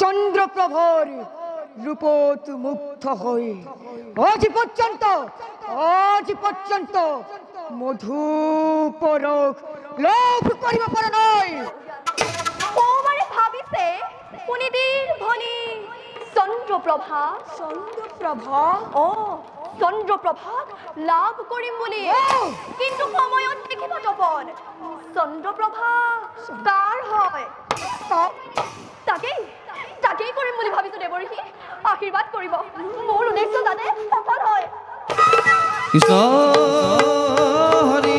চন্দ্ৰপ্ৰভাৰ ৰূপত মুগ্ধ হয়ে আজ পৰ্যন্ত মধুপৰক লোভ কৰিব পাৰ নয়। মানে ভাবিছে শুনিদিৰ ভনী চন্দ্ৰপ্ৰভা চন্দ্ৰপ্ৰভাক লাভ কৰিম বুলি, কিন্তু সময়ত দেখিব তপন চন্দ্ৰপ্ৰভা কাৰ হয়। তাকেই কৰিম বুলি ভাবিছো দেৱৰ্ষি, আশীৰ্বাদ কৰিব, মোৰ উদ্দেশ্য যাতে সফল হয়। কৃষ্ণ হৰি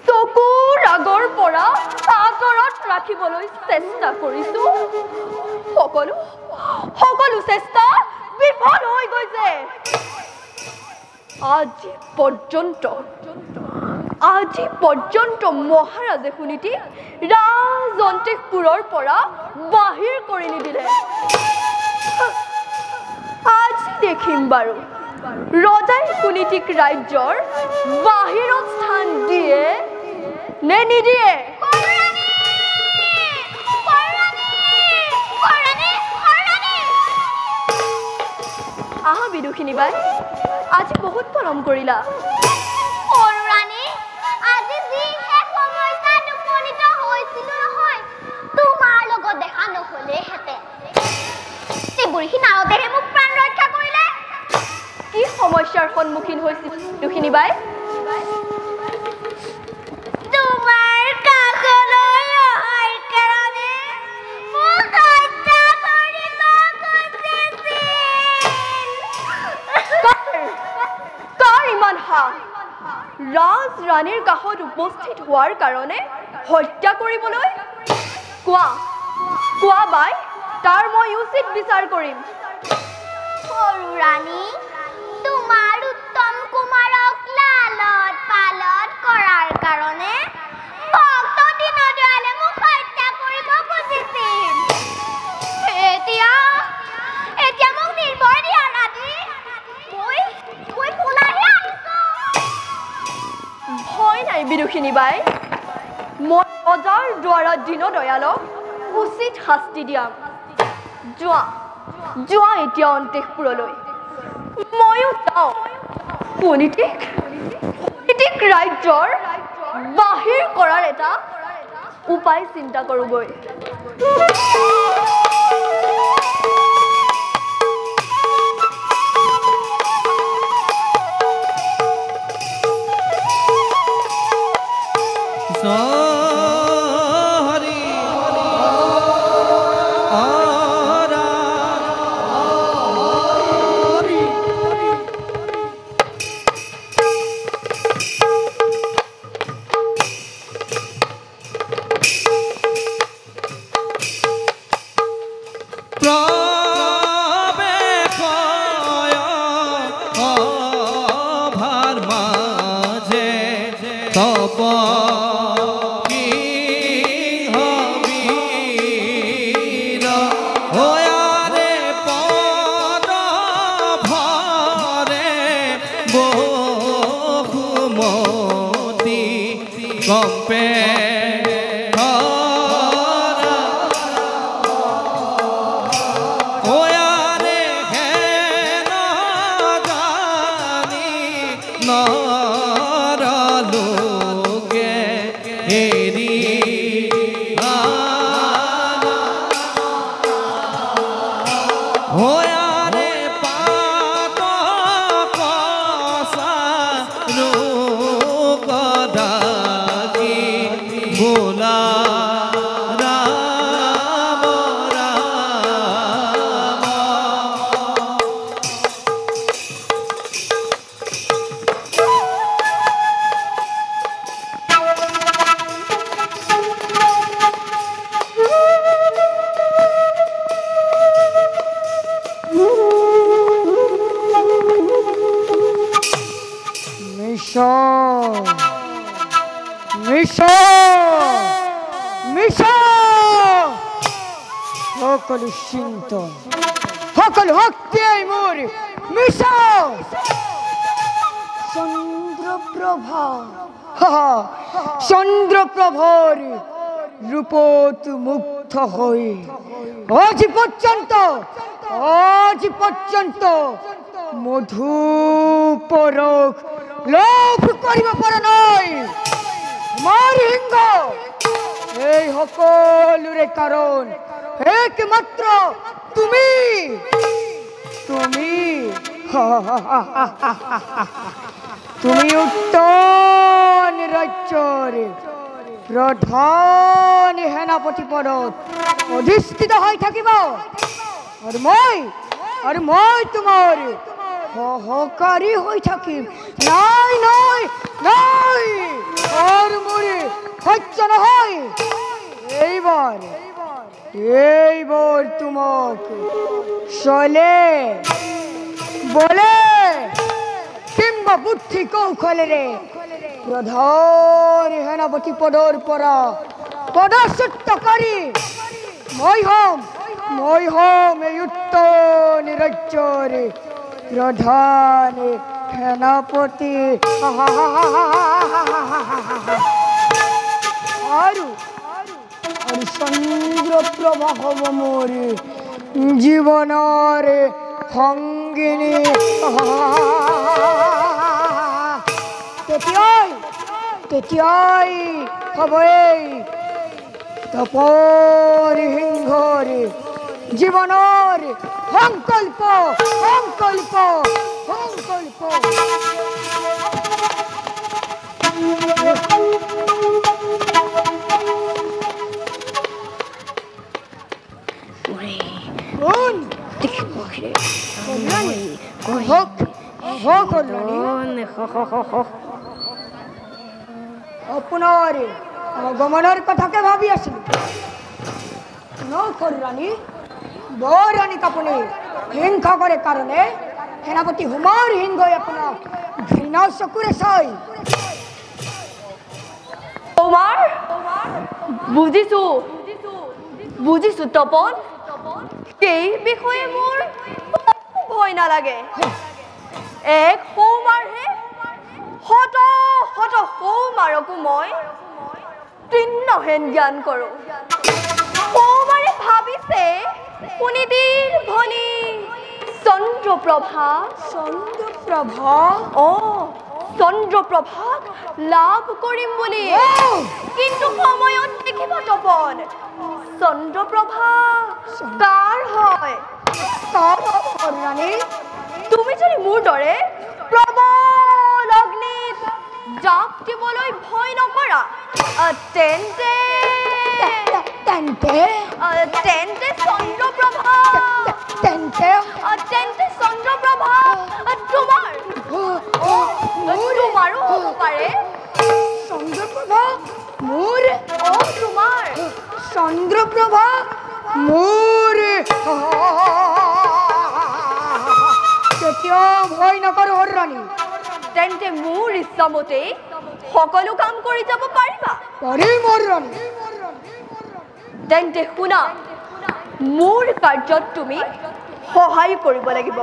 চকুৰ আগৰ পৰা আঁতৰত ৰাখিবলৈ চেষ্টা কৰিছো, সকলো চেষ্টা বিফল হৈ গৈছে। আজি পৰ্যন্ত মহাৰাজে সুনীতি ৰাজন্তিপুৰৰ পৰা বাহিৰ কৰি নিদিলে। আজি দেখিম বাৰু ৰজাই সুনীতিক ৰাজ্যৰ বাহিৰত স্থান দিয়ে নে নিদিয়ে। আহা বিদুষিনী বাই, আজি বহুত পলম কৰিলা। আজি যিহে সমস্যাত উপনীত হৈছিলো নহয়, তোমাৰ লগত দেখা নহলেহেঁতেন। দেৱৰ্ষি নাৰদেহে মোক প্ৰাণ ৰক্ষা কৰিলে। কি সমস্যাৰ সন্মুখীন হৈছিল দুখিনী বাই? তোমাৰ কাষলৈ অহাৰ কাৰণে মোক হত্যা কৰিব খুজিছিল। কাৰ ইমান সাহ ৰাজ ৰাণীৰ কাষত উপস্থিত হোৱাৰ কাৰণে হত্যা কৰিবলৈ? কোৱা বাই, তাৰ মই উচিত বিচাৰ কৰিম। সৰু ৰাণী, তোমাৰ উত্তম কুমাৰক লালত পালত কৰাৰ কাৰণে ভক্ত দীনদয়ালে মোক হত্যা কৰিব খুজিছিল। এতিয়া মোক নিৰ্ব চিনিবাই মই ৰজাৰ দ্বাৰা দীনদয়ালক উচিত শাস্তি দিয়াম যোৱা এতিয়া অন্তেশপুৰলৈ ময়ো যাওঁ পলিটিক ৰাজ্যৰ বাহিৰ কৰাৰ এটা উপায় চিন্তা কৰোঁগৈ সকলো চিন্তন সকলো শক্তিয়ে মোৰ মিছা চন্দ্ৰপ্ৰভাৰ ৰূপত মুগ্ধ হই আজ পৰ্যন্ত মধুপৰক লোভ কৰিব পাৰা নাই মাৰ হিংগ এই সকলোৰে কাৰণ একমাত্ৰ তুমি উত্তন ৰাজ্যৰ প্ৰধান সেনাপতি পদত অধিষ্ঠিত হৈ থাকিব আৰু মই তোমাৰ সহকাৰী হৈ থাকিম নাই নাই নাই আৰ মোৰে সহ্য নহয় এইবাৰ তোমাক চলে বলে কিংবা বুদ্ধি কৌশলেৰে প্ৰধান সেনাপতি পদৰ পৰা পদচ্যুত কৰি মই হম এই উত্তন ৰাজ্যৰ প্ৰধান সেনাপতি আৰু চন্দ্ৰপ্ৰভা হব মোৰ জীবনৰ সঙ্গিনী তেতিয়াই হ'ব এই তপৰ সিংহৰ জীবনৰ সংকল্প আপোনাৰ আগমনৰ কথাকে ভাবি আছিলো নখৰ ৰাণী বৰাণীক আপুনি হিংসা কৰে কাৰণে সেনাপতি হুমাৰ সিংহই আপোনাক ঘৃণা চকুৰে চাই হুমাৰ বুজিছো তপন এই বিষয়ে মোৰ ভয় নালাগে এক হুমাৰহে হত হত সৌমাৰকো মই তৃণহেন জ্ঞান কৰোঁ সৌমাৰে ভাবিছে পুনিদিৰ ভনী চন্দ্ৰপ্ৰভা চন্দ্ৰপ্ৰভাক লাভ কৰিম বুলি কিন্তু সময়ত দেখিব তপন চন্দ্ৰপ্ৰভা কাৰ হয় ৰানী তুমি যদি মোৰ দৰে প্ৰবল অগ্নিত জাপ দিবলৈ ভয় নকৰা তেন্তে চন্দ্ৰপ্ৰভা তোমাৰো হ'ব পাৰে চন্দ্ৰপ্ৰভা মোৰ তোমাৰ চন্দ্ৰপ্ৰভা মোৰ কেতিয়াও ভয় নকৰো ৰাণী তেন্তে মোৰ ইচ্ছামতে সকলো কাম কৰি যাব পাৰিবা পাৰিম মোৰ ৰাণী তেন্তে শুনা মোৰ কাৰ্যত তুমি সহায় কৰিব লাগিব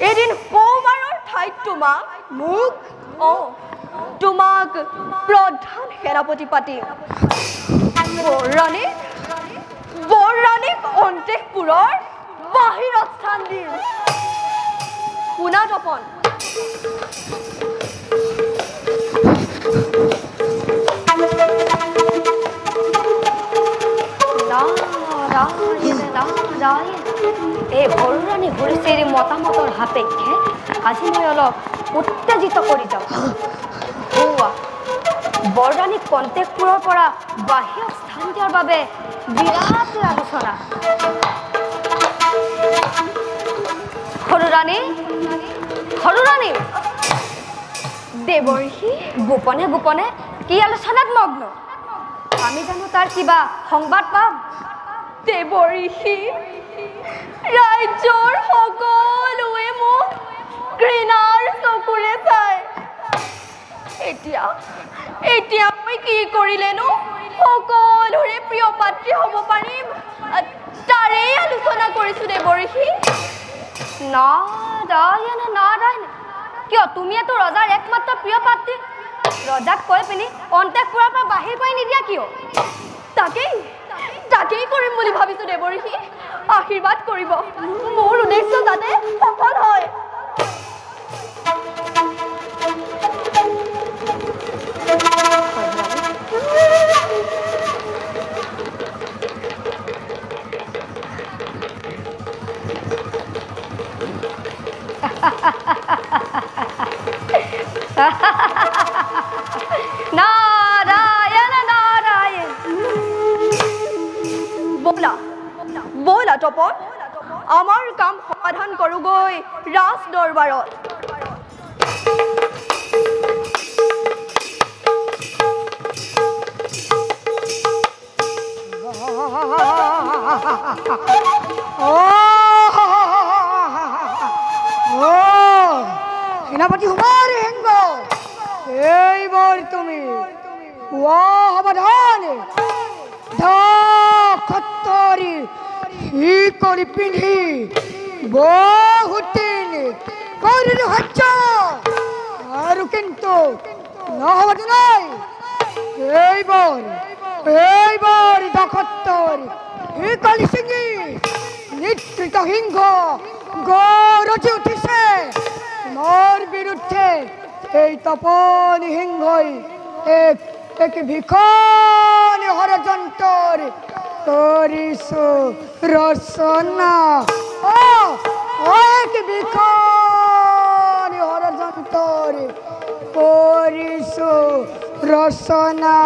এদিন সৌমাৰৰ ঠাইত তোমাক প্ৰধান সেনাপতি পাতিম বৰৰাণীক অন্তেশপুৰৰ বাহিৰত স্থান দিম শুনা তপন এই বৰৰাণী হৰিশ্ৰীৰ মতামতৰ সাপেক্ষে আজি মই অলপ উত্তেজিত কৰি যাওঁ বৰৰাণীক কণ্টেকপুৰৰ পৰা বাহিৰত স্থান দিয়াৰ বাবে বিৰাট আলোচনা সৰুৰাণী দেৱৰ্ষি গোপনে গোপনে কি আলোচনাত মগ্ন আমি জানো তাৰ কিবা সংবাদ পাম দেৱৰ্ষি ৰাজ্যৰ সকলোৱে মোক ঘৃণাৰ চকুৰে চাই এতিয়া মই কি কৰিলেনো সকলোৰে প্ৰিয় পাত্ৰী হ'ব পাৰিম তাৰেই আলোচনা কৰিছো দেৱৰ্ষি নাৰায়ণ কিয় তুমিয়েতো ৰজাৰ একমাত্ৰ প্ৰিয় পাত্ৰী ৰজাক কৈ পিনি অন্তেশপুৰৰ পৰা বাহিৰ কৰি নিদিয়া কিয় তাকেই কৰিম বুলি ভাবিছো দেৱৰ্ষি আশীৰ্বাদ কৰিব মোৰ উদ্দেশ্য যাতে সফল হয় নাৰায়ণ ব'লা তপন আমাৰ কাম সমাধান কৰোগৈ ৰাজ দৰবাৰত সেনাপতি হুমাৰ সিংহ এইবাৰ তুমি সাৱধান খত্তৰি হি কৰি পিন্ধি বহুদিন কৰিলো সহ্য আৰু কিন্তু নহ'ব নাই এইবাৰ খত্তৰি হি কৰি ছিঙি নিতৃত সিংহ গৰজি উঠিছে মোৰ বিৰুদ্ধে এই তপনী সিংহই এক ভিখনি ষড়যন্ত্ৰৰ কৰিছো ৰচনা এক ভিখনি ষড়যন্ত্ৰৰ কৰিছো ৰচনা